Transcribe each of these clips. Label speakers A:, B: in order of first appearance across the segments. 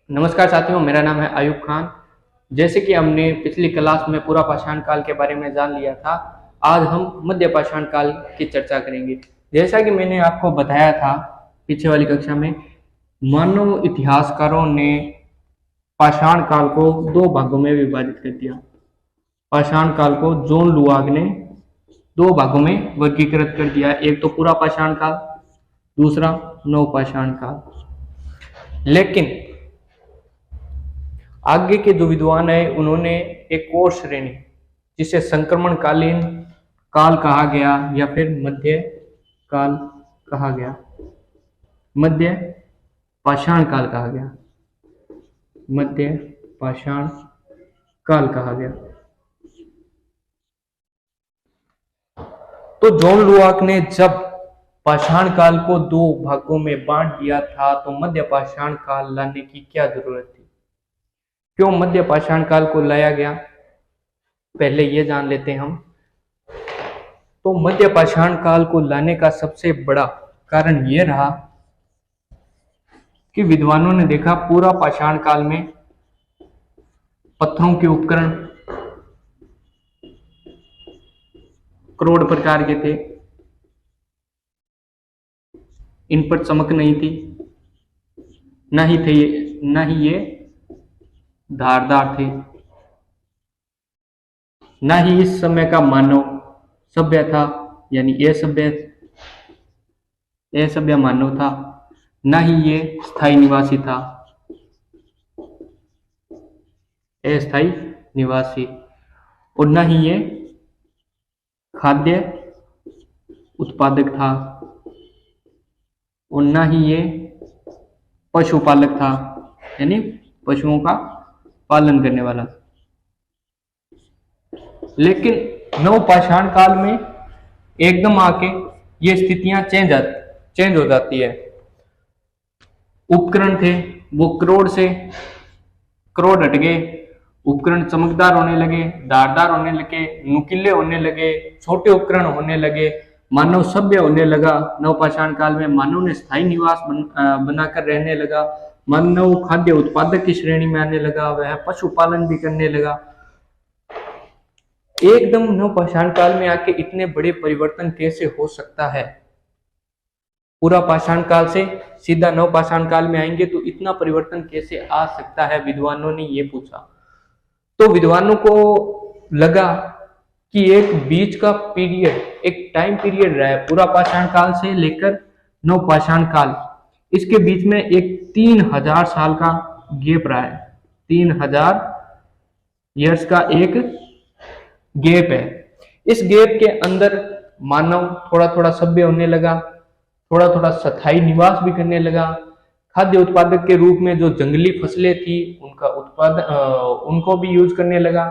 A: नमस्कार साथियों, मेरा नाम है आयुब खान। जैसे कि हमने पिछली क्लास में पूरा पाषाण काल के बारे में जान लिया था, आज हम मध्य पाषाण काल की चर्चा करेंगे। जैसा कि मैंने आपको बताया था पीछे वाली कक्षा में, मानव इतिहासकारों ने पाषाण काल को दो भागों में विभाजित कर दिया। पाषाण काल को जॉन लुआग ने दो भागों में वर्गीकृत कर दिया। एक तो पूरा पाषाण काल, दूसरा नवपाषाण काल। लेकिन आगे के जो विद्वान है उन्होंने एक और श्रेणी जिसे संक्रमणकालीन काल कहा गया या फिर मध्य काल कहा गया, मध्य पाषाण काल कहा गया, मध्य पाषाण काल कहा गया। तो जॉन लुआक ने जब पाषाण काल को दो भागों में बांट दिया था तो मध्य पाषाण काल लाने की क्या जरूरत थी, क्यों मध्य पाषाण काल को लाया गया, पहले ये जान लेते हैं हम। तो मध्य पाषाण काल को लाने का सबसे बड़ा कारण यह रहा कि विद्वानों ने देखा पूरा पाषाण काल में पत्थरों के उपकरण करोड़ प्रकार के थे, इन पर चमक नहीं थी, ना ही ये धारदार थे, ना ही इस समय का मानव सभ्य था, यानी ये सभ्य मानव था, ना ही ये स्थायी निवासी था, अस्थायी निवासी, और ना ही ये खाद्य उत्पादक था, और ना ही ये पशुपालक था, यानी पशुओं का पालन करने वाला। लेकिन नवपाषाण काल में एकदम आके ये स्थितियां चेंज हो जाती है। उपकरण थे वो करोड़ से करोड़ हट गए, उपकरण चमकदार होने लगे, धारदार होने लगे, नुकीले होने लगे, छोटे उपकरण होने लगे, मानव सभ्य होने लगा। नवपाषाण काल में मानव ने स्थायी निवास बनाकर रहने लगा, मानव खाद्य उत्पादक की श्रेणी में आने लगा, वह पशुपालन भी करने लगा। एकदम नवपाषाण काल में आके इतने बड़े परिवर्तन कैसे हो सकता है? पूरा पाषाण काल से सीधा नवपाषाण काल में आएंगे तो इतना परिवर्तन कैसे आ सकता है, विद्वानों ने ये पूछा। तो विद्वानों को लगा कि एक बीच का पीरियड, एक टाइम पीरियड रहा है पूरा पाषाण काल से लेकर नवपाषाण काल, इसके बीच में एक 3000 साल का गैप रहा है। 3000 ईयर्स का एक गैप है। इस गैप के अंदर मानव थोड़ा थोड़ा सभ्य होने लगा, थोड़ा थोड़ा स्थायी निवास भी करने लगा, खाद्य उत्पादक के रूप में जो जंगली फसलें थी उनका उनको भी यूज करने लगा,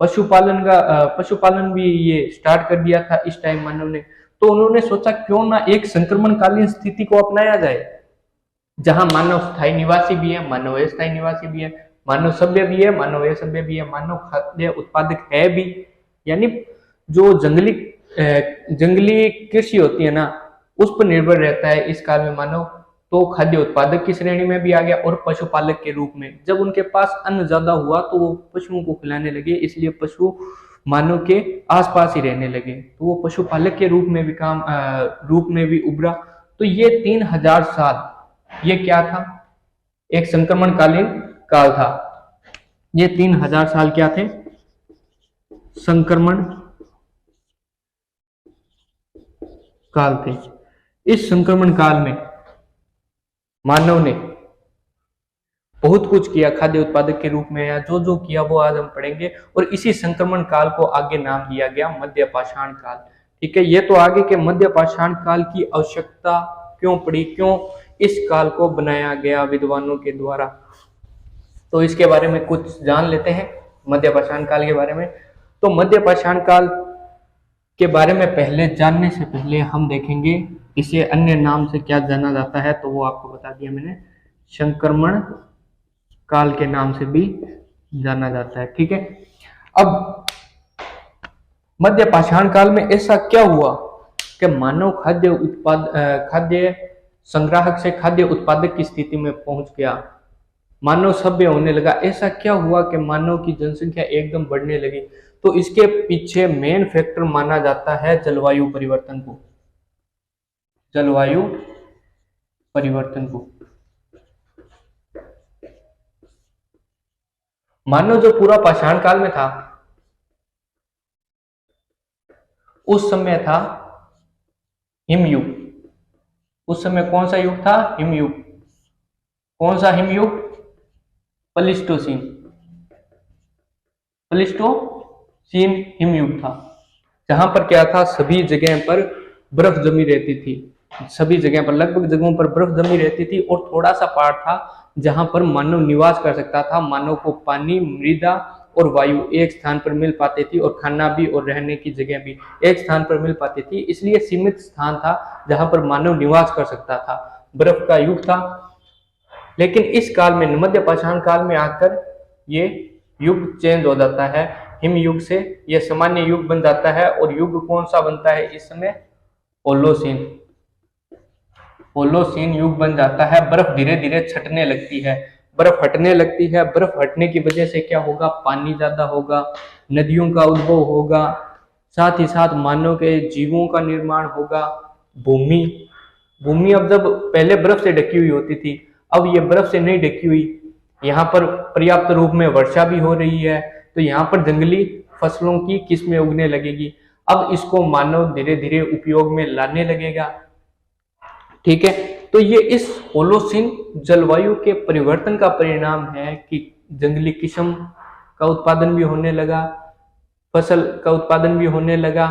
A: पशुपालन भी ये स्टार्ट कर दिया था इस टाइम मानव ने। तो उन्होंने सोचा क्यों ना एक संक्रमणकालीन स्थिति को अपनाया जाए, जहां मानव स्थायी निवासी भी है, मानव अस्थायी निवासी भी है, मानव सभ्य भी है, मानव असभ्य भी है, मानव खाद्य उत्पादक है भी, यानी जो जंगली कृषि होती है ना उस पर निर्भर रहता है इस काल में मानव। तो खाद्य उत्पादक की श्रेणी में भी आ गया और पशुपालक के रूप में जब उनके पास अन्न ज्यादा हुआ तो वो पशुओं को खिलाने लगे, इसलिए पशु मानव के आसपास ही रहने लगे, तो वो पशुपालक के रूप में भी उभरा। तो ये 3000 साल ये क्या था? एक संक्रमणकालीन काल था। ये 3000 साल क्या थे? संक्रमण काल थे। इस संक्रमण काल में मानव ने बहुत कुछ किया खाद्य उत्पादक के रूप में, या जो जो किया वो आज हम पढ़ेंगे। और इसी संक्रमण काल को आगे नाम दिया गया मध्य पाषाण काल। ठीक है, ये तो आगे के मध्य पाषाण काल की आवश्यकता क्यों पड़ी, क्यों इस काल को बनाया गया विद्वानों के द्वारा, तो इसके बारे में कुछ जान लेते हैं मध्य पाषाण काल के बारे में। तो मध्य पाषाण काल के बारे में पहले जानने से पहले हम देखेंगे इसे अन्य नाम से क्या जाना जाता है, तो वो आपको बता दिया मैंने, संक्रमण काल के नाम से भी जाना जाता है। ठीक है, अब मध्य पाषाण काल में ऐसा क्या हुआ कि मानव खाद्य संग्राहक से खाद्य उत्पादक की स्थिति में पहुंच गया। मानव सभ्य होने लगा। ऐसा क्या हुआ कि मानव की जनसंख्या एकदम बढ़ने लगी? तो इसके पीछे मेन फैक्टर माना जाता है जलवायु परिवर्तन को। जलवायु परिवर्तन को। मानव जो पूरा पाषाण काल में था, उस समय था हिमयुग। उस समय कौन सा युग था? हिमयुग। कौन सा हिमयुग? प्लीस्टोसीन। प्लीस्टोसीन हिमयुग था, जहां पर क्या था, सभी जगह पर बर्फ जमी रहती थी। सभी जगह पर, लगभग जगहों पर बर्फ जमी रहती थी और थोड़ा सा पार्ट था जहां पर मानव निवास कर सकता था। मानव को पानी, मृदा और वायु एक स्थान पर मिल पाते थी और खाना भी और रहने की जगह भी एक स्थान पर मिल पाती थी। इसलिए सीमित स्थान था जहां पर मानव निवास कर सकता था। बर्फ का युग था। लेकिन इस काल में, मध्य पाषाण काल में आकर ये युग चेंज हो जाता है। हिम युग से यह सामान्य युग बन जाता है। और युग कौन सा बनता है इस समय? होलोसीन। होलोसीन युग बन जाता है। बर्फ धीरे धीरे छटने लगती है। बर्फ हटने लगती है। बर्फ हटने की वजह से क्या होगा? पानी ज्यादा होगा, नदियों का उद्भव होगा, साथ ही साथ मानव के जीवों का निर्माण होगा। भूमि अब जब पहले बर्फ से ढकी हुई होती थी, अब ये बर्फ से नहीं ढकी हुई, यहाँ पर पर्याप्त रूप में वर्षा भी हो रही है, तो यहाँ पर जंगली फसलों की किस्में उगने लगेगी। अब इसको मानव धीरे धीरे उपयोग में लाने लगेगा। ठीक है, तो ये इस होलोसीन जलवायु के परिवर्तन का परिणाम है कि जंगली किस्म का उत्पादन भी होने लगा, फसल का उत्पादन भी होने लगा।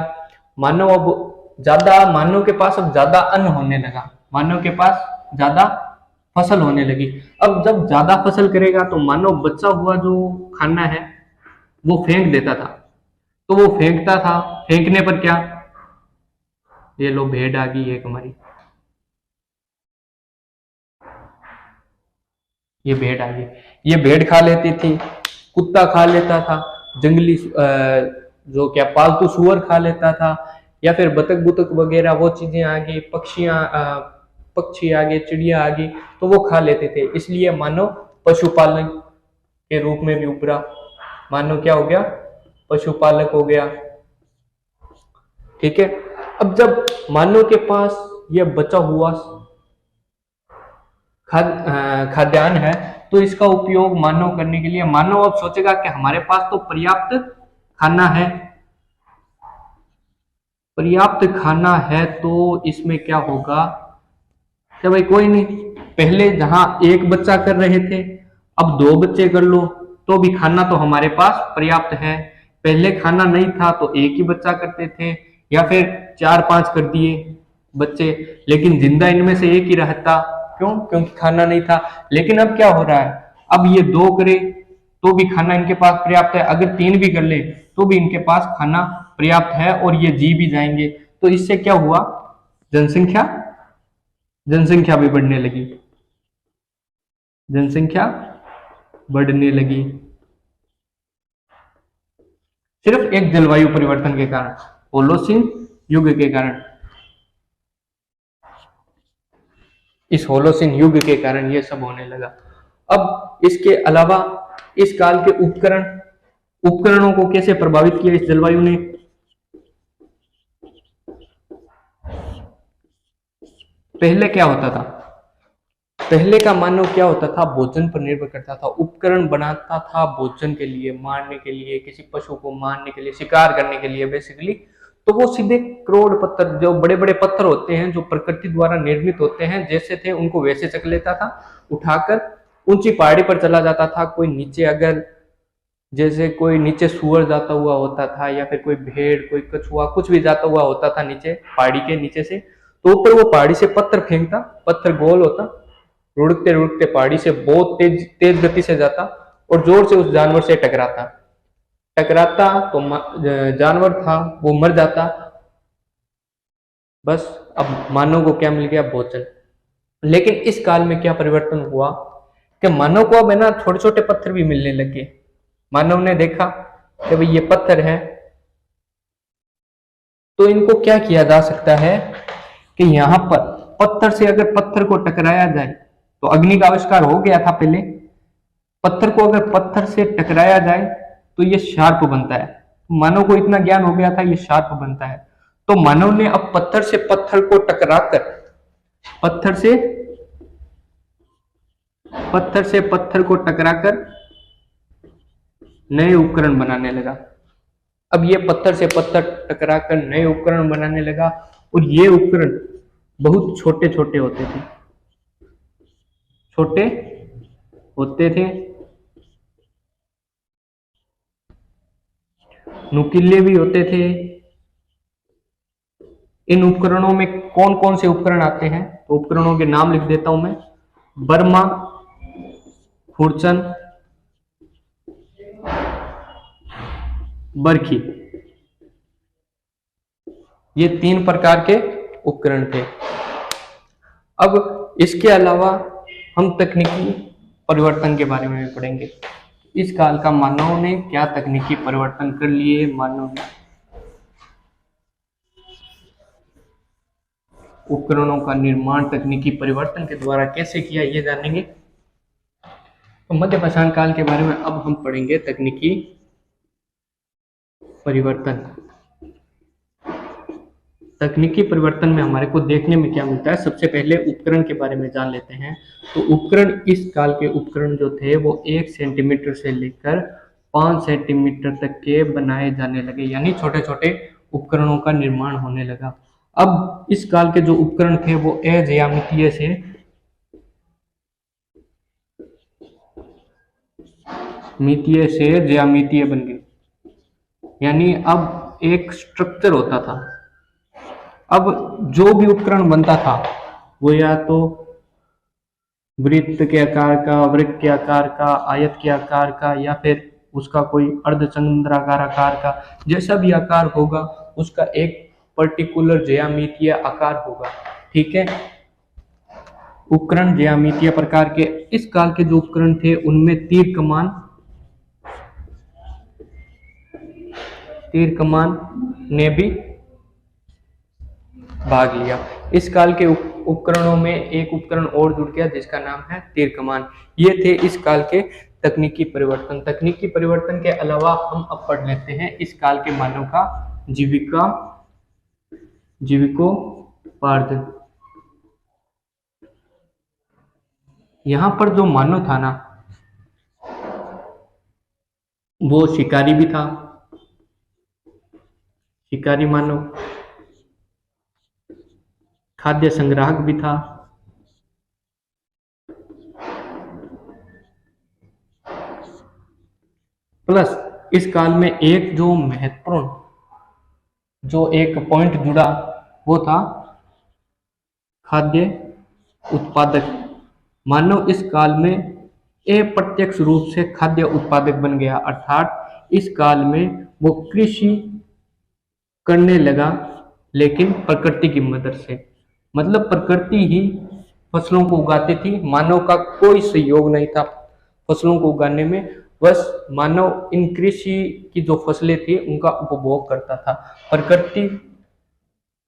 A: मानव के पास अब ज्यादा अन्न होने लगा, मानव के पास ज्यादा फसल होने लगी। अब जब ज्यादा फसल करेगा तो मानव बचा हुआ जो खाना है वो फेंक देता था। तो वो फेंकता था, फेंकने पर क्या, ये लो भेड़ आ गई एक हमारी, ये भेड़ आ गई, ये भेड़ खा लेती थी, कुत्ता खा लेता था, जंगली जो क्या पालतू सुअर खा लेता था, या फिर बतख बुतख वगैरह वो चीजें आ गई, पक्षी आ गए, चिड़िया आ गई, तो वो खा लेते थे। इसलिए मानव पशुपालन के रूप में भी उभरा। मानव क्या हो गया? पशुपालक हो गया। ठीक है, अब जब मानव के पास यह बचा हुआ खाद्यान्न है तो इसका उपयोग मानव करने के लिए, मानव अब सोचेगा कि हमारे पास तो पर्याप्त खाना है, पर्याप्त खाना है, तो इसमें क्या होगा कि भाई कोई नहीं, पहले जहां एक बच्चा कर रहे थे अब 2 बच्चे कर लो, तो भी खाना तो हमारे पास पर्याप्त है। पहले खाना नहीं था तो एक ही बच्चा करते थे, या फिर 4-5 कर दिए बच्चे, लेकिन जिंदा इनमें से एक ही रहता। क्यों? क्योंकि खाना नहीं था। लेकिन अब क्या हो रहा है, अब ये 2 करे तो भी खाना इनके पास पर्याप्त है, अगर 3 भी कर ले तो भी इनके पास खाना पर्याप्त है और ये जी भी जाएंगे। तो इससे क्या हुआ? जनसंख्या भी बढ़ने लगी, जनसंख्या बढ़ने लगी, सिर्फ एक जलवायु परिवर्तन के कारण, होलोसीन युग के कारण। इस होलोसीन युग के कारण ये सब होने लगा। अब इसके अलावा इस काल के उपकरणों को कैसे प्रभावित किया इस जलवायु ने? पहले क्या होता था? पहले का मानव क्या होता था? भोजन पर निर्भर करता था, उपकरण बनाता था भोजन के लिए, मारने के लिए, किसी पशु को मारने के लिए, शिकार करने के लिए बेसिकली। तो वो सीधे क्रोड पत्थर, जो बड़े बड़े पत्थर होते हैं जो प्रकृति द्वारा निर्मित होते हैं, जैसे थे उनको वैसे चक लेता था, उठाकर ऊंची पहाड़ी पर चला जाता था। कोई नीचे, अगर जैसे कोई नीचे सुअर जाता हुआ होता था, या फिर कोई भेड़, कोई कछुआ, कुछ भी जाता हुआ होता था नीचे, पहाड़ी के नीचे से, तो ऊपर वो पहाड़ी से पत्थर फेंकता, पत्थर गोल होता, रुड़कते रुड़कते पहाड़ी से बहुत तेज गति से जाता और जोर से उस जानवर से टकराता तो जानवर था वो मर जाता। बस अब मानव को क्या मिल गया? भोजन। लेकिन इस काल में क्या परिवर्तन हुआ कि मानव को अब है ना छोटे छोटे पत्थर भी मिलने लगे। मानव ने देखा कि भाई ये पत्थर है, तो इनको क्या किया जा सकता है कि यहाँ पर पत्थर से अगर पत्थर को टकराया जाए, तो अग्नि का आविष्कार हो गया था पहले, पत्थर को अगर पत्थर से टकराया जाए तो ये शार्प बनता है। मानव को इतना ज्ञान हो गया था ये शार्प बनता है। तो मानव ने अब पत्थर से पत्थर को टकराकर पत्थर को टकराकर नए उपकरण बनाने लगा। अब ये पत्थर से पत्थर टकराकर नए उपकरण बनाने लगा और ये उपकरण बहुत छोटे छोटे होते थे, नुकीले भी होते थे। इन उपकरणों में कौन कौन से उपकरण आते हैं तो उपकरणों के नाम लिख देता हूं मैं। बर्मा, खुरचन, बरखी, ये 3 प्रकार के उपकरण थे। अब इसके अलावा हम तकनीकी परिवर्तन के बारे में भी पढ़ेंगे। इस काल का मानव ने क्या तकनीकी परिवर्तन कर लिए, मानव ने उपकरणों का निर्माण तकनीकी परिवर्तन के द्वारा कैसे किया, ये जानेंगे। तो मध्य पाषाण काल के बारे में अब हम पढ़ेंगे तकनीकी परिवर्तन। तकनीकी परिवर्तन में हमारे को देखने में क्या मिलता है, सबसे पहले उपकरण के बारे में जान लेते हैं। तो उपकरण, इस काल के उपकरण जो थे वो 1 सेंटीमीटर से लेकर 5 सेंटीमीटर तक के बनाए जाने लगे, यानी छोटे छोटे उपकरणों का निर्माण होने लगा। अब इस काल के जो उपकरण थे वो अज्यामितीय से ज्यामितीय बन गए, यानी अब एक स्ट्रक्चर होता था। अब जो भी उपकरण बनता था वो या तो वृत्त के आकार का, वृत्त के आकार का, आयत के आकार का, या फिर उसका कोई अर्धचंद्राकार आकार का, जैसा भी आकार होगा उसका एक पर्टिकुलर ज्यामितीय आकार होगा। ठीक है, उपकरण ज्यामितीय प्रकार के। इस काल के जो उपकरण थे उनमें तीर कमान ने भी भाग लिया। इस काल के उपकरणों में एक उपकरण और जुड़ गया जिसका नाम है तीर कमान। ये थे इस काल के तकनीकी परिवर्तन। तकनीकी परिवर्तन के अलावा हम अब पढ़ लेते हैं इस काल के मानव का जीविकोपार्जन। यहां पर जो मानव था ना वो शिकारी भी था, शिकारी मानव, खाद्य संग्राहक भी था, प्लस इस काल में एक जो महत्वपूर्ण जो एक पॉइंट जुड़ा वो था खाद्य उत्पादक। मानव इस काल में अप्रत्यक्ष रूप से खाद्य उत्पादक बन गया, अर्थात इस काल में वो कृषि करने लगा, लेकिन प्रकृति की मदद से। मतलब प्रकृति ही फसलों को उगाती थी, मानव का कोई सहयोग नहीं था फसलों को उगाने में। बस मानव इन कृषि की जो फसलें थी उनका उपभोग करता था।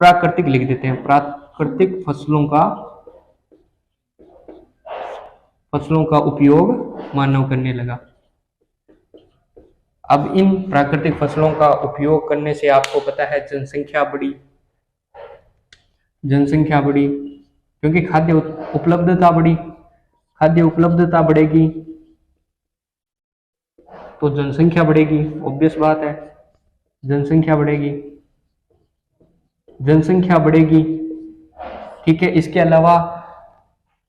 A: प्राकृतिक लिख देते हैं, प्राकृतिक फसलों का उपयोग मानव करने लगा। अब इन प्राकृतिक फसलों का उपयोग करने से आपको पता है जनसंख्या बढ़ी, क्योंकि खाद्य उपलब्धता बढ़ेगी तो जनसंख्या बढ़ेगी, ऑब्वियस बात है। जनसंख्या बढ़ेगी। ठीक है, इसके अलावा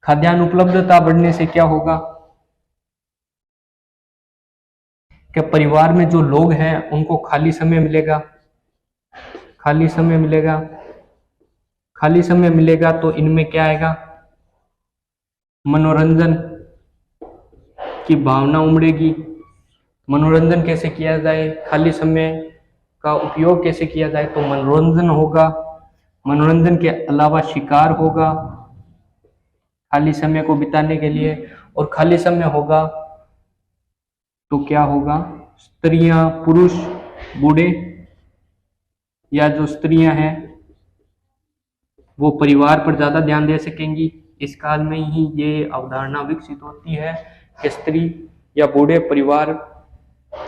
A: खाद्यान्न उपलब्धता बढ़ने से क्या होगा कि परिवार में जो लोग हैं उनको खाली समय मिलेगा तो इनमें क्या आएगा, मनोरंजन की भावना उमड़ेगी। मनोरंजन कैसे किया जाए, खाली समय का उपयोग कैसे किया जाए, तो मनोरंजन होगा। मनोरंजन के अलावा शिकार होगा खाली समय को बिताने के लिए, और खाली समय होगा तो क्या होगा, स्त्रियां, पुरुष, बूढ़े या जो स्त्रियां हैं वो परिवार पर ज्यादा ध्यान दे सकेंगी। इस काल में ही ये अवधारणा विकसित होती है कि स्त्री या बूढ़े परिवार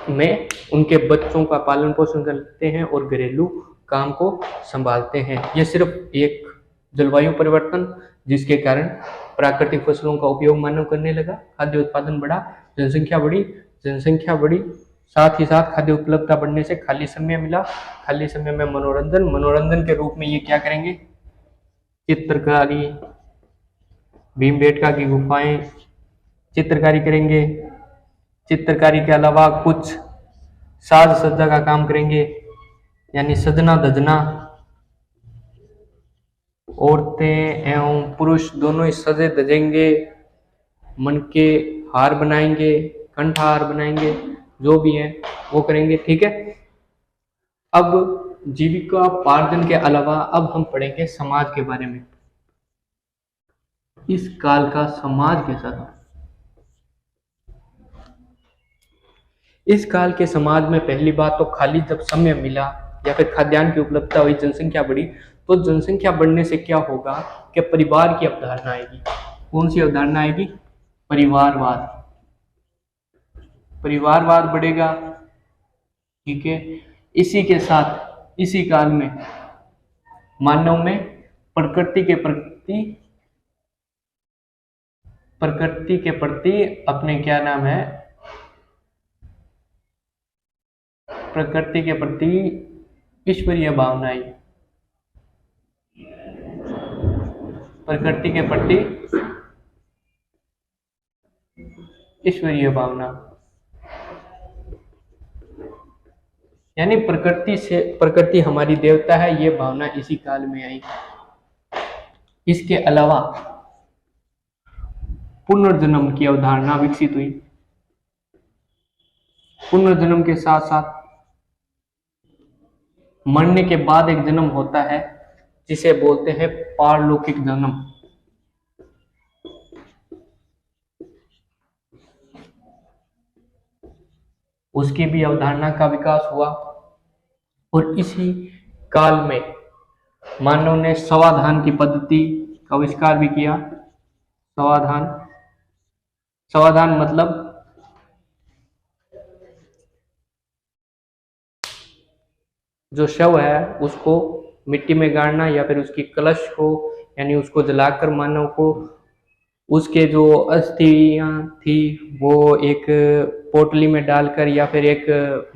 A: में उनके बच्चों का पालन पोषण करते हैं और घरेलू काम को संभालते हैं। यह सिर्फ एक जलवायु परिवर्तन जिसके कारण प्राकृतिक फसलों का उपयोग मानव करने लगा, खाद्य उत्पादन बढ़ा, जनसंख्या बढ़ी, साथ ही साथ खाद्य उपलब्धता बढ़ने से खाली समय मिला, खाली समय में मनोरंजन के रूप में ये क्या करेंगे, चित्रकारी, भीमबेटका की गुफाएं, चित्रकारी करेंगे। चित्रकारी के अलावा कुछ साज सज्जा का काम करेंगे, यानी सजना धजना। औरतें एवं पुरुष दोनों ही सजे धजेंगे, मन के हार बनाएंगे, कंठहार बनाएंगे, जो भी है वो करेंगे। ठीक है। अब जीविका पार्जन के अलावा अब हम पढ़ेंगे समाज के बारे में। इस काल का समाज कैसा था? इस काल के समाज में पहली बात तो खाली जब समय मिला या फिर खाद्यान्न की उपलब्धता हुई, जनसंख्या बढ़ी, तो जनसंख्या बढ़ने से क्या होगा कि परिवार की अवधारणा आएगी। कौन सी अवधारणा आएगी? परिवारवाद। परिवारवाद बढ़ेगा। ठीक है। इसी के साथ इसी काल में मानव में प्रकृति के प्रति अपने क्या नाम है, प्रकृति के प्रति ईश्वरीय भावना आई। प्रकृति के प्रति ईश्वरीय भावना, यानी प्रकृति हमारी देवता है, ये भावना इसी काल में आई। इसके अलावा पुनर्जन्म की अवधारणा विकसित हुई। पुनर्जन्म के साथ साथ मरने के बाद एक जन्म होता है जिसे बोलते हैं पारलौकिक जन्म। उसकी भी अवधारणा का विकास हुआ। और इसी काल में मानव ने समाधान की पद्धति का आविष्कार भी किया। समाधान मतलब जो शव है उसको मिट्टी में गाड़ना या फिर उसकी कलश को, यानी उसको जलाकर मानव को उसके जो अस्थियां थी वो एक पोटली में डालकर या फिर एक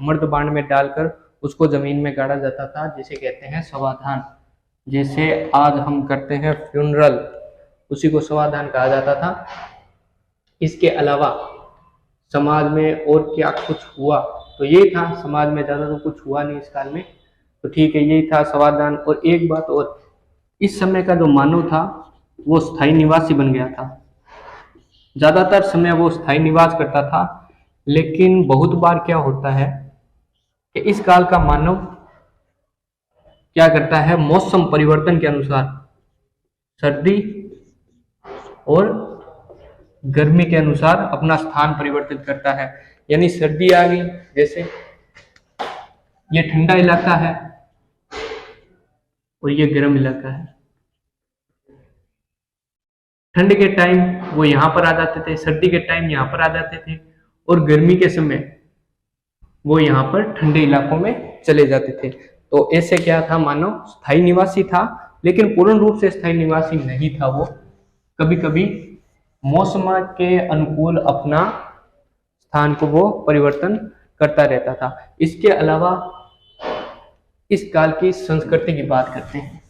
A: मर्दबांड में डालकर उसको जमीन में गाड़ा जाता था, जिसे कहते हैं समाधान। जैसे आज हम करते हैं फ्यूनरल, उसी को समाधान कहा जाता था। इसके अलावा समाज में और क्या कुछ हुआ, तो ये था। समाज में ज़्यादा तो कुछ हुआ नहीं इस काल में, तो ठीक है, यही था समाधान। और एक बात और, इस समय का जो मानव था वो स्थायी निवासी बन गया था। ज़्यादातर समय वो स्थायी निवास करता था, लेकिन बहुत बार क्या होता है कि इस काल का मानव क्या करता है, मौसम परिवर्तन के अनुसार सर्दी और गर्मी के अनुसार अपना स्थान परिवर्तित करता है। यानी सर्दी आ गई, जैसे ये ठंडा इलाका है और ये गर्म इलाका है। ठंड के टाइम वो यहाँ पर आ जाते थे, सर्दी के टाइम यहाँ पर आ जाते थे, और गर्मी के समय वो यहाँ पर ठंडे इलाकों में चले जाते थे। तो ऐसे क्या था, मानव स्थायी निवासी था, लेकिन पूर्ण रूप से स्थायी निवासी नहीं था। वो कभी कभी मौसम के अनुकूल अपना स्थान को वो परिवर्तन करता रहता था। इसके अलावा इस काल की संस्कृति की बात करते हैं,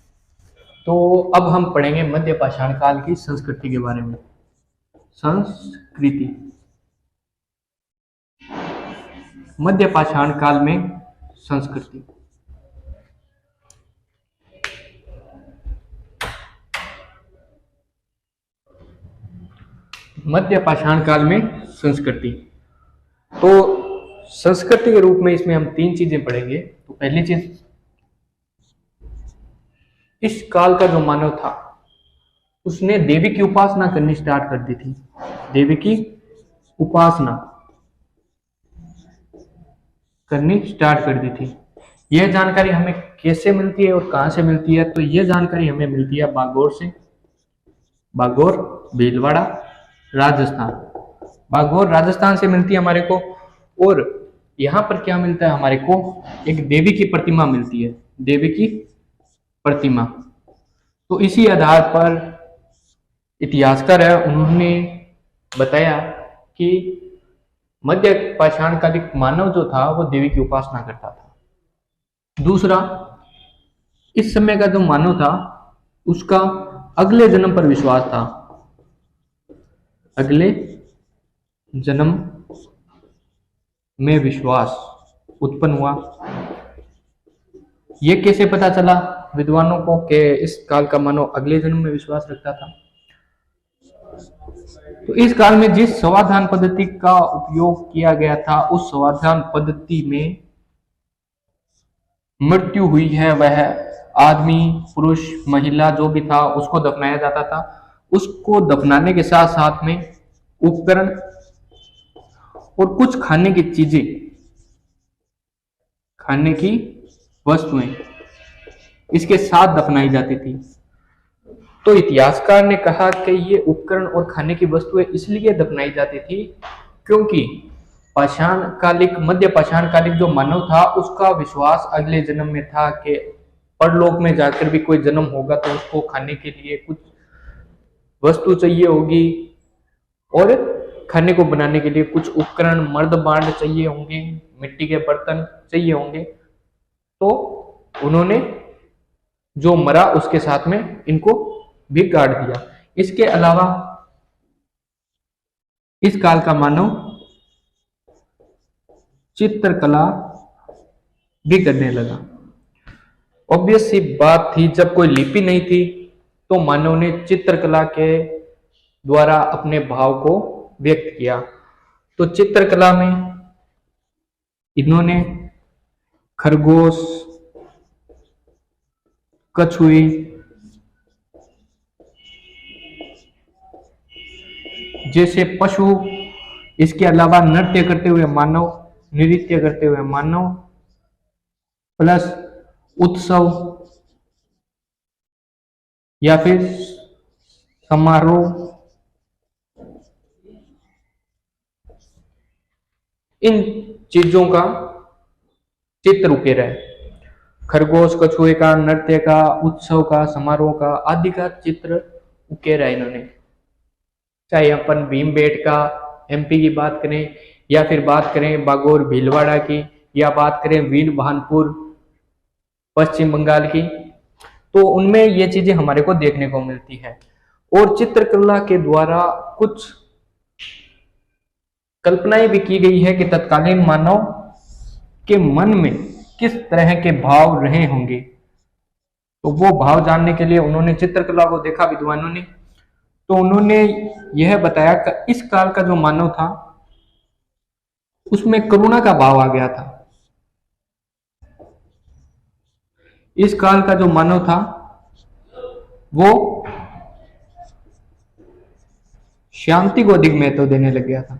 A: तो अब हम पढ़ेंगे मध्य पाषाण काल की संस्कृति के बारे में। संस्कृति मध्य पाषाण काल में संस्कृति। मध्य पाषाण काल में संस्कृति, तो संस्कृति के रूप में इसमें हम तीन चीजें पढ़ेंगे। तो पहली चीज, इस काल का जो मानव था उसने देवी की उपासना करनी स्टार्ट कर दी थी। देवी की उपासना करनी स्टार्ट कर दी थी। यह जानकारी हमें कैसे मिलती है और कहां से मिलती है, तो यह जानकारी हमें मिलती है बागौर से। बागौर, भीलवाड़ा, राजस्थान। बागौर राजस्थान से मिलती है हमारे को। और यहाँ पर क्या मिलता है हमारे को, एक देवी की प्रतिमा मिलती है, देवी की प्रतिमा। तो इसी आधार पर इतिहासकार है उन्होंने बताया कि मध्य पाषाण कालिक मानव जो था वो देवी की उपासना करता था। दूसरा, इस समय का जो मानव था उसका अगले जन्म पर विश्वास था, अगले जन्म में विश्वास उत्पन्न हुआ। ये कैसे पता चला विद्वानों को कि इस काल का मानव अगले जन्म में विश्वास रखता था? तो इस काल में जिस समाधान पद्धति का उपयोग किया गया था उस समाधान पद्धति में मृत्यु हुई है, वह आदमी, पुरुष, महिला जो भी था उसको दफनाया जाता था। उसको दफनाने के साथ साथ में उपकरण और कुछ खाने की चीजें, खाने की वस्तुएं इसके साथ दफनाई जाती थी। तो इतिहासकार ने कहा कि ये उपकरण और खाने की वस्तुएं इसलिए दफनाई जाती थी क्योंकि पाषाण कालिक, मध्य पाषाण कालिक जो मानव था उसका विश्वास अगले जन्म में था कि परलोक में जाकर भी कोई जन्म होगा तो उसको खाने के लिए कुछ वस्तु चाहिए होगी और खाने को बनाने के लिए कुछ उपकरण, मर्द बांड चाहिए होंगे, मिट्टी के बर्तन चाहिए होंगे। तो उन्होंने जो मरा उसके साथ में इनको भी गाड़ दिया। इसके अलावा इस काल का मानव चित्रकला भी करने लगा। ऑब्वियस सी बात थी, जब कोई लिपि नहीं थी तो मानव ने चित्रकला के द्वारा अपने भाव को व्यक्त किया। तो चित्रकला में इन्होंने खरगोश, कछुए, जैसे पशु, इसके अलावा नृत्य करते हुए मानव, नृत्य करते हुए मानव, प्लस उत्सव या फिर समारोह, इन चीजों का चित्र उकेरा है। खरगोश, कछुए का, नृत्य का, उत्सव का, समारोह का आदि का चित्र उकेरा है इन्होंने। चाहे अपन भीमबेटका एमपी की बात करें या फिर बात करें बागौर भीलवाड़ा की या बात करें वीर भानपुर पश्चिम बंगाल की, तो उनमें ये चीजें हमारे को देखने को मिलती है। और चित्रकला के द्वारा कुछ कल्पनाएं भी की गई है कि तत्कालीन मानव के मन में किस तरह के भाव रहे होंगे। तो वो भाव जानने के लिए उन्होंने चित्रकला को देखा विद्वानों ने। तो उन्होंने यह बताया कि इस काल का जो मानव था उसमें करुणा का भाव आ गया था। इस काल का जो मानव था वो शांति को अधिक महत्व देने लग गया था।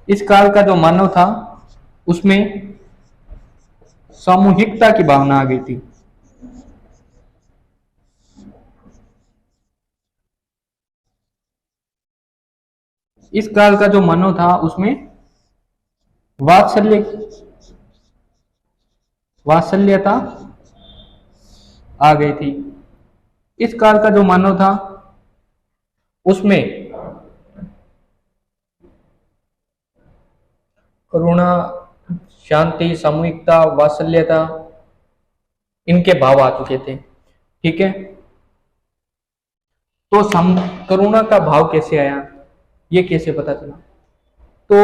A: इस काल का जो मानव था उसमें सामूहिकता की भावना आ गई थी। इस काल का जो मानव था उसमें वात्सल्यता आ गई थी। इस काल का जो मानव था उसमें करुणा, शांति, सामूहिकता, वात्सल्यता इनके भाव आ चुके थे। ठीक है, तो करुणा का भाव कैसे आया, ये कैसे पता चला? तो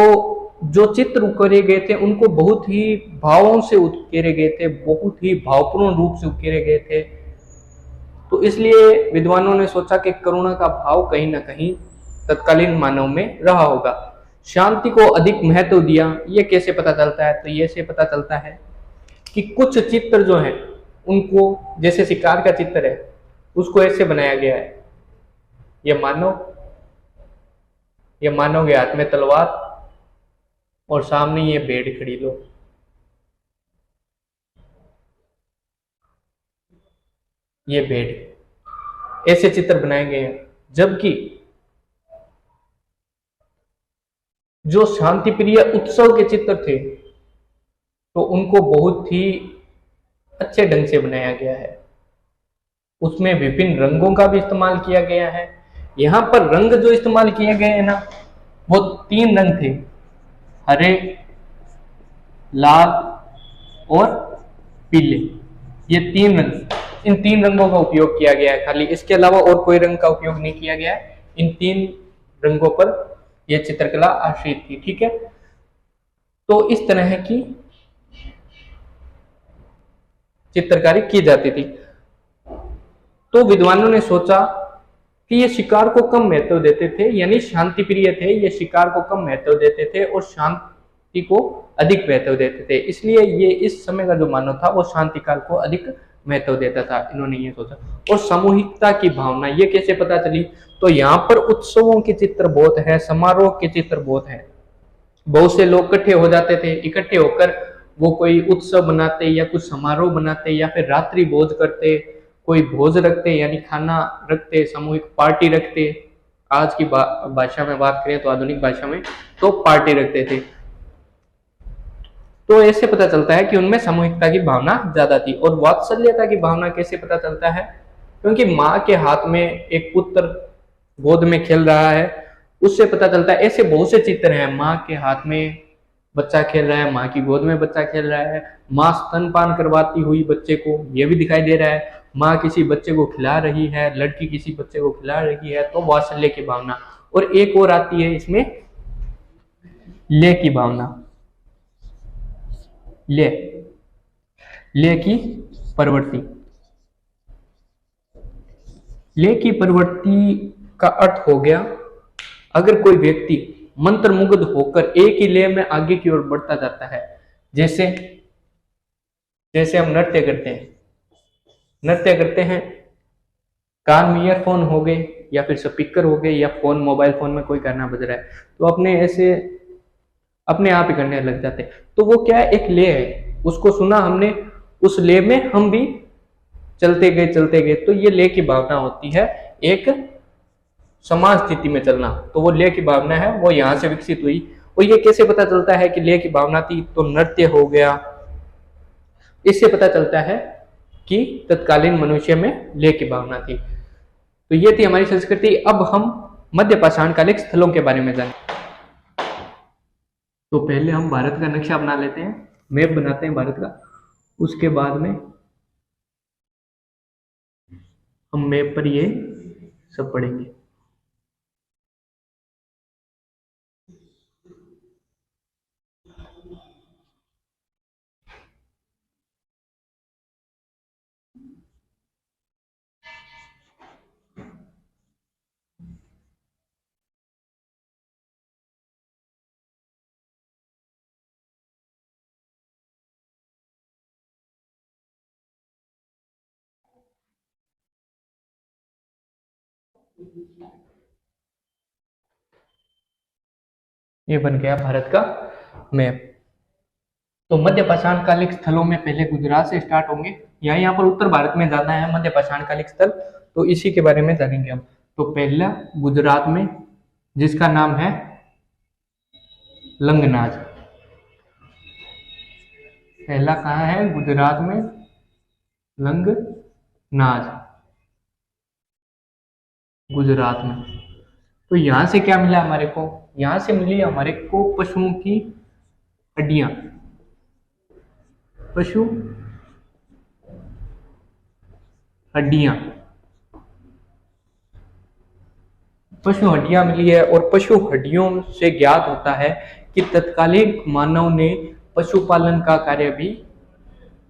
A: जो चित्र उकेरे गए थे उनको बहुत ही भावों से उकेरे गए थे, बहुत ही भावपूर्ण रूप से उकेरे गए थे। तो इसलिए विद्वानों ने सोचा कि करुणा का भाव कहीं ना कहीं तत्कालीन मानव में रहा होगा। शांति को अधिक महत्व दिया, ये कैसे पता चलता है? तो ये से पता चलता है कि कुछ चित्र जो है उनको, जैसे शिकार का चित्र है उसको ऐसे बनाया गया है, ये मानव के हाथ में तलवार और सामने ये भेड़ खड़ी लो। ये भेड़, ऐसे चित्र बनाए गए हैं। जबकि जो शांति प्रिय उत्सव के चित्र थे तो उनको बहुत ही अच्छे ढंग से बनाया गया है, उसमें विभिन्न रंगों का भी इस्तेमाल किया गया है। यहाँ पर रंग जो इस्तेमाल किए गए हैं ना, वो 3 रंग थे, हरे, लाल और पीले। ये 3 रंग, इन 3 रंगों का उपयोग किया गया है खाली, इसके अलावा और कोई रंग का उपयोग नहीं किया गया है। इन 3 रंगों पर यह चित्रकला आश्रित थी। ठीक है, तो इस तरह की चित्रकारी की जाती थी। तो विद्वानों ने सोचा कि ये शिकार को कम महत्व देते थे, यानी शांति प्रिय थे, ये शिकार को कम महत्व देते थे और शांति को अधिक महत्व देते थे, इसलिए ये इस समय का जो मानव था वो शांति काल को अधिक महत्व देता था, इन्होंने ये सोचा। और सामूहिकता की भावना ये कैसे पता चली, तो यहाँ पर उत्सवों के चित्र बहुत है, समारोह के चित्र बहुत है, बहुत से लोग इकट्ठे हो जाते थे, इकट्ठे होकर वो कोई उत्सव बनाते या कुछ समारोह बनाते या फिर रात्रि भोज करते, कोई भोज रखते यानी खाना रखते, सामूहिक पार्टी रखते। आज की भाषा में बात करें तो आधुनिक भाषा में तो पार्टी रखते थे। तो ऐसे पता चलता है कि उनमें सामूहिकता की भावना ज्यादा थी। और वात्सल्यता की भावना कैसे पता चलता है, क्योंकि माँ के हाथ में एक पुत्र गोद में खेल रहा है, उससे पता चलता है। ऐसे बहुत से चित्र हैं, माँ के हाथ में बच्चा खेल रहा है, माँ की गोद में बच्चा खेल रहा है, माँ स्तनपान करवाती हुई बच्चे को, यह भी दिखाई दे रहा है, माँ किसी बच्चे को खिला रही है, लड़की किसी बच्चे को खिला रही है, तो वात्सल्य की भावना। और एक और आती है इसमें, ले की भावना, ले की प्रवृत्ति। ले की प्रवृत्ति का अर्थ हो गया, अगर कोई व्यक्ति मंत्रमुग्ध होकर एक ही लय में आगे की ओर बढ़ता जाता है, जैसे हम नृत्य करते हैं, कान में ईयरफोन हो गए या फिर स्पीकर हो गए या फोन, मोबाइल फोन में कोई गाना बज रहा है, तो अपने आप ही करने लग जाते हैं। तो वो क्या है, एक लय है, उसको सुना हमने, उस लय में हम भी चलते गए, तो ये लय की भावना होती है, एक समान स्थिति में चलना। तो वो लय की भावना है, वो यहां से विकसित हुई। और ये कैसे पता चलता है कि लय की भावना थी, तो नृत्य हो गया, इससे पता चलता है कि तत्कालीन मनुष्य में लय की भावना थी। तो ये थी हमारी संस्कृति। अब हम मध्य पाषाण कालिक स्थलों के बारे में जानें। तो पहले हम भारत का नक्शा बना लेते हैं, मैप बनाते हैं भारत का, उसके बाद में हम मैप पर ये सब पढ़ेंगे। ये बन गया भारत का मैप। तो मध्य पाषाण कालिक स्थलों में पहले गुजरात से स्टार्ट होंगे, यहाँ पर उत्तर भारत में जाना है मध्य पाषाण कालिक स्थल, तो इसी के बारे में जानेंगे हम। तो पहला गुजरात में, जिसका नाम है लंगनाज। पहला कहाँ है, गुजरात में लंगनाज, गुजरात में। तो यहां से क्या मिला हमारे को, यहां से मिली हमारे को पशुओं की हड्डियां, पशु हड्डियां मिली है। और पशु हड्डियों से ज्ञात होता है कि तत्कालीन मानव ने पशुपालन का कार्य भी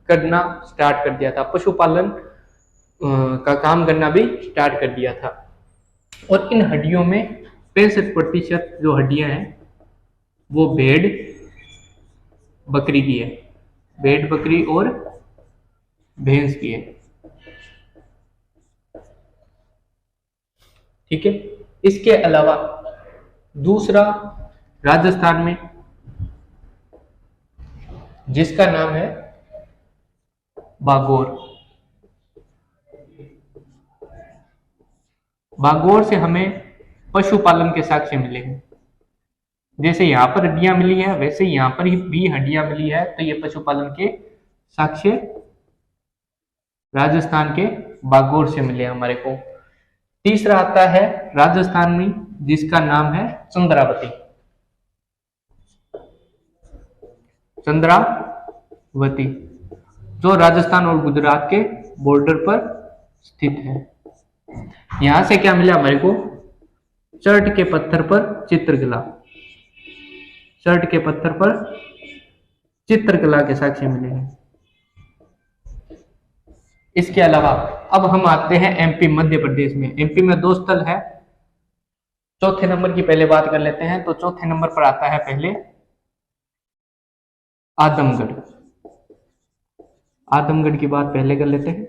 A: करना स्टार्ट कर दिया था, पशुपालन का काम करना भी स्टार्ट कर दिया था। और इन हड्डियों में 65% जो हड्डियां हैं वो भेड़ बकरी की है, भेड़ बकरी और भैंस की है। ठीक है, इसके अलावा दूसरा राजस्थान में, जिसका नाम है बागोर। बागोर से हमें पशुपालन के साक्ष्य मिले हैं। जैसे यहाँ पर हड्डियां मिली है वैसे यहाँ पर भी हड्डियां मिली है, तो ये पशुपालन के साक्ष्य राजस्थान के बागोर से मिले हमारे को। तीसरा आता है राजस्थान में, जिसका नाम है चंद्रावती। चंद्रावती जो राजस्थान और गुजरात के बॉर्डर पर स्थित है। यहां से क्या मिला हमारे को? चर्ट के पत्थर पर चित्रकला। चर्ट के पत्थर पर चित्रकला के साक्ष्य मिले हैं। इसके अलावा अब हम आते हैं एमपी मध्य प्रदेश में। एमपी में 2 स्थल है। चौथे नंबर की पहले बात कर लेते हैं। तो चौथे नंबर पर आता है पहले आदमगढ़। आदमगढ़ की बात पहले कर लेते हैं।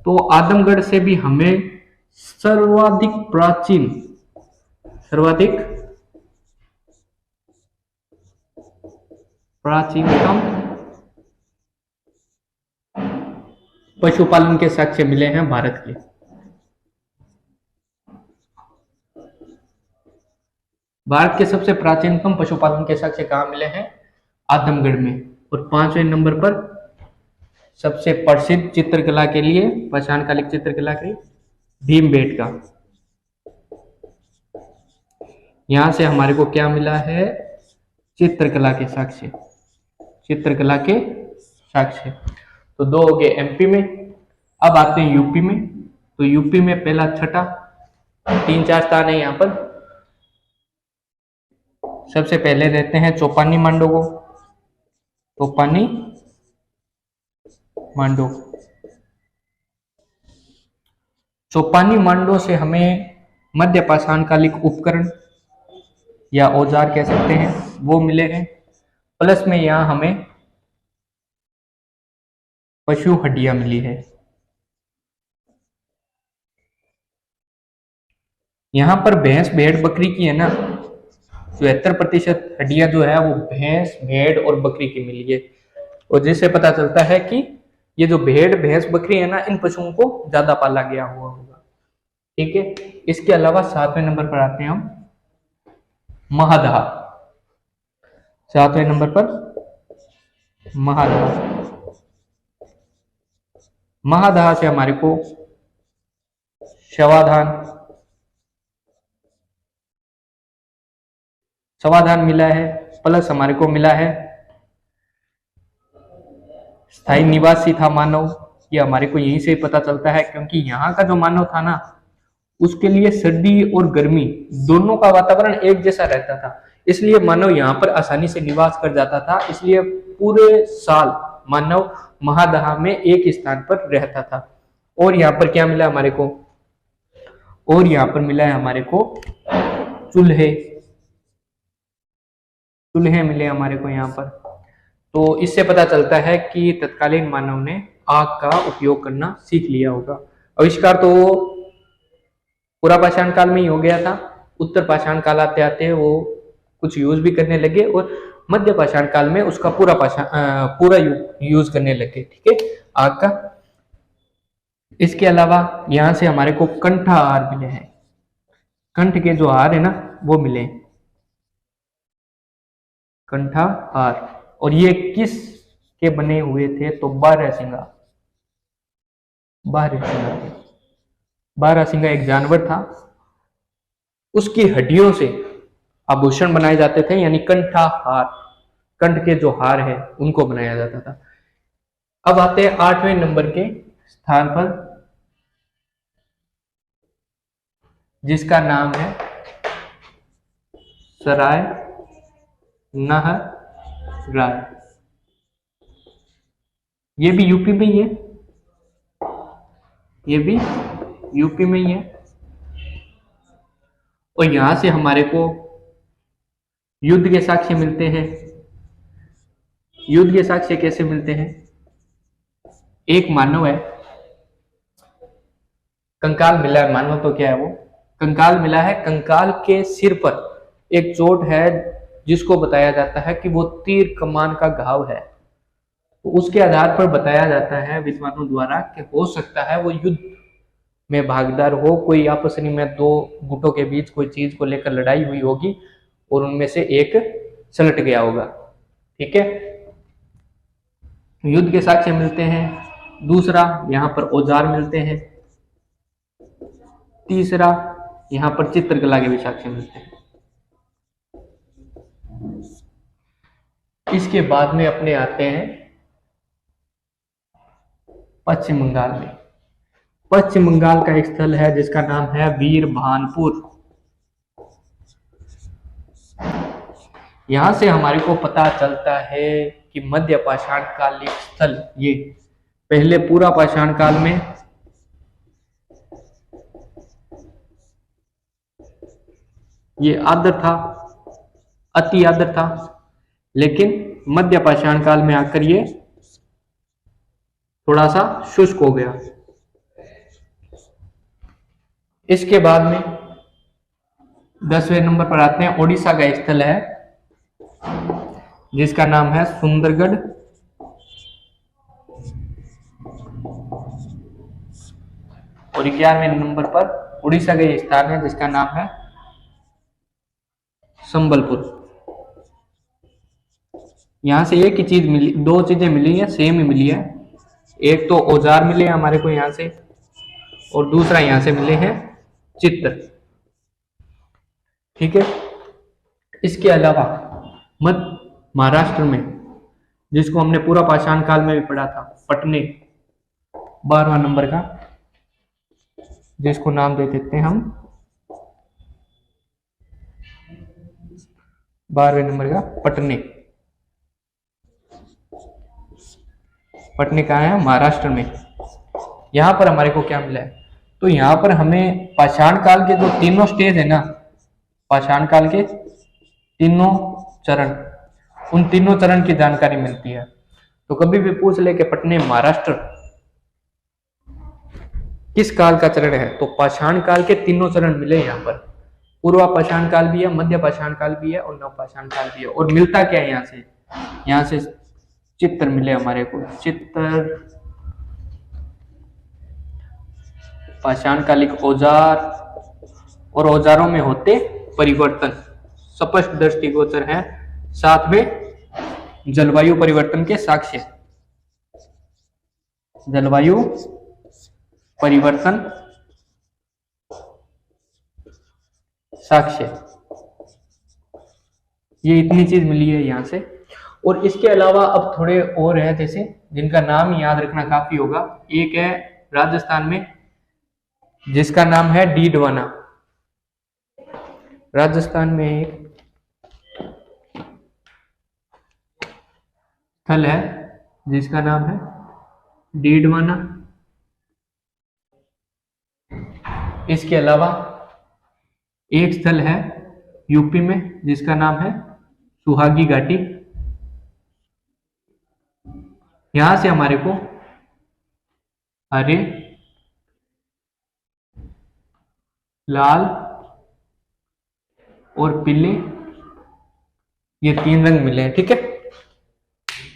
A: तो आदमगढ़ से भी हमें सर्वाधिक प्राचीनतम पशुपालन के साक्ष्य मिले हैं भारत के। भारत के सबसे प्राचीनतम पशुपालन के साक्ष्य कहां मिले हैं? आदमगढ़ में। और 5वें नंबर पर सबसे प्रसिद्ध चित्रकला के लिए, पाषाणकालिक चित्रकला के, भीमबेटका। यहां से हमारे को क्या मिला है? चित्रकला के साक्ष्य। चित्रकला के साक्ष्य। तो 2 हो गए एमपी में। अब आते हैं यूपी में। तो यूपी में पहला, छठा, 3-4 स्थान है यहाँ पर। सबसे पहले रहते हैं चौपानी मांडो। चौपानी मांडो। चौपानी मांडो से हमें मध्य पाषाणकालिक उपकरण या औजार कह सकते हैं वो मिले हैं। प्लस में यहां हमें पशु हड्डियां मिली है। यहां पर भैंस, भेड़, बकरी की है ना, 74% हड्डियां जो है वो भैंस, भेड़ और बकरी की मिली है। और जिससे पता चलता है कि ये जो भेड़, भैंस, बकरी है ना, इन पशुओं को ज्यादा पाला गया हुआ होगा। ठीक है। इसके अलावा 7वें नंबर पर आते हैं हम महादहा। 7वें नंबर पर महादहा। महादहा से हमारे को समाधान मिला है। प्लस हमारे को मिला है स्थायी निवासी था मानव। ये हमारे को यहीं से पता चलता है, क्योंकि यहाँ का जो मानव था ना, उसके लिए सर्दी और गर्मी दोनों का वातावरण एक जैसा रहता था, इसलिए मानव यहाँ पर आसानी से निवास कर जाता था। इसलिए पूरे साल मानव महादहा में एक स्थान पर रहता था। और यहाँ पर क्या मिला हमारे को? और यहाँ पर मिला है हमारे को चूल्हे मिले हमारे को यहाँ पर। तो इससे पता चलता है कि तत्कालीन मानव ने आग का उपयोग करना सीख लिया होगा। आविष्कार तो वो पूरा पाषाण काल में ही हो गया था। उत्तर पाषाण काल आते आते वो कुछ यूज भी करने लगे, और मध्य पाषाण काल में उसका पूरा यूज करने लगे। ठीक है, आग का। इसके अलावा यहां से हमारे को कंठाहार मिले हैं। कंठ के जो हार है ना वो मिले, कंठाहार। और ये किस के बने हुए थे? तो बारहसिंगा एक जानवर था, उसकी हड्डियों से आभूषण बनाए जाते थे, यानी कंठाहार। कंठ के जो हार है उनको बनाया जाता था। अब आते हैं 8वें नंबर के स्थान पर, जिसका नाम है सराय नहराय। ये भी यूपी में ही है। ये भी यूपी में ही है। और यहां से हमारे को युद्ध के साक्ष्य मिलते हैं। युद्ध के साक्ष्य कैसे मिलते हैं? एक मानव है, कंकाल मिला है। मानव तो क्या है? वो कंकाल मिला है। कंकाल के सिर पर एक चोट है, जिसको बताया जाता है कि वो तीर कमान का घाव है। तो उसके आधार पर बताया जाता है विद्वानों द्वारा कि हो सकता है वो युद्ध में भागीदार हो, कोई आपस में दो गुटों के बीच कोई चीज को लेकर लड़ाई हुई होगी और उनमें से एक सलट गया होगा। ठीक है, युद्ध के साक्ष्य मिलते हैं। दूसरा, यहाँ पर औजार मिलते हैं। तीसरा, यहाँ पर चित्रकला के भी साक्ष्य मिलते हैं। इसके बाद में अपने आते हैं पश्चिम बंगाल में। पश्चिम बंगाल का एक स्थल है जिसका नाम है वीरभानपुर। यहां से हमारे को पता चलता है कि मध्य पाषाण कालिक स्थल, ये पहले पूरा पाषाण काल में ये आर्द्र था, अति आर्द्र था, लेकिन मध्य पाषाण काल में आकर ये थोड़ा सा शुष्क हो गया। इसके बाद में 10वें नंबर पर आते हैं, ओडिशा का स्थल है जिसका नाम है सुंदरगढ़। और 11वें नंबर पर उड़ीसा का स्थान है जिसका नाम है संबलपुर। यहां से एक ही चीज मिली, दो चीजें मिली है, सेम ही मिली है। एक तो औजार मिले हमारे को यहां से, और दूसरा यहां से मिले हैं चित्र। ठीक है, इसके अलावा महाराष्ट्र में, जिसको हमने पूरा पाषाण काल में भी पढ़ा था, पटने 12वां नंबर का, जिसको नाम दे देते हैं हम 12वें नंबर का पटने। पटने कहाँ है? महाराष्ट्र में। यहां पर हमारे को क्या मिला है? तो यहां पर हमें पाषाण काल के जो तीनों स्टेज है ना, पाषाण काल के तीनों चरण, उन तीनों चरण की जानकारी मिलती है। तो कभी भी पूछ ले कि पटने महाराष्ट्र किस काल का चरण है, तो पाषाण काल के तीनों चरण मिले यहाँ पर। पूर्वा पाषाण काल भी है, मध्य पाषाण काल भी है और नव पाषाण काल भी है। और मिलता क्या है यहाँ से चित्र मिले हमारे को। चित्र, पाषाण कालिक औजार, और औजारों में होते परिवर्तन स्पष्ट दृष्टिगोचर है। साथ में जलवायु परिवर्तन के साक्ष्य, जलवायु परिवर्तन साक्ष्य, ये इतनी चीज मिली है यहां से। और इसके अलावा अब थोड़े और है, जैसे जिनका नाम याद रखना काफी होगा। एक है राजस्थान में जिसका नाम है डीडवाना। राजस्थान में एक स्थल है जिसका नाम है डीडवाना। इसके अलावा एक स्थल है यूपी में जिसका नाम है सुहागी घाटी। यहां से हमारे को हरे, लाल और पीले, ये तीन रंग मिले हैं। ठीक है,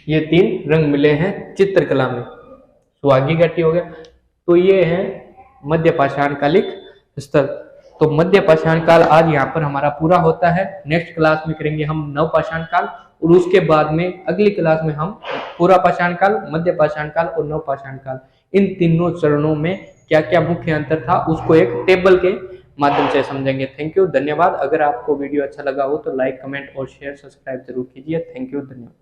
A: ये तीन रंग मिले हैं चित्रकला में। सुहागी घाटी हो गया। तो ये है मध्य पाषाण कालिक स्थल। तो मध्य पाषाण काल आज यहाँ पर हमारा पूरा होता है। नेक्स्ट क्लास में करेंगे हम नव पाषाण काल, और उसके बाद में अगली क्लास में हम पूरा पाषाण काल, मध्य पाषाण काल और नव पाषाण काल, इन तीनों चरणों में क्या क्या मुख्य अंतर था उसको एक टेबल के माध्यम से समझेंगे। थैंक यू, धन्यवाद। अगर आपको वीडियो अच्छा लगा हो तो लाइक, कमेंट और शेयर, सब्सक्राइब जरूर कीजिए। थैंक यू, धन्यवाद।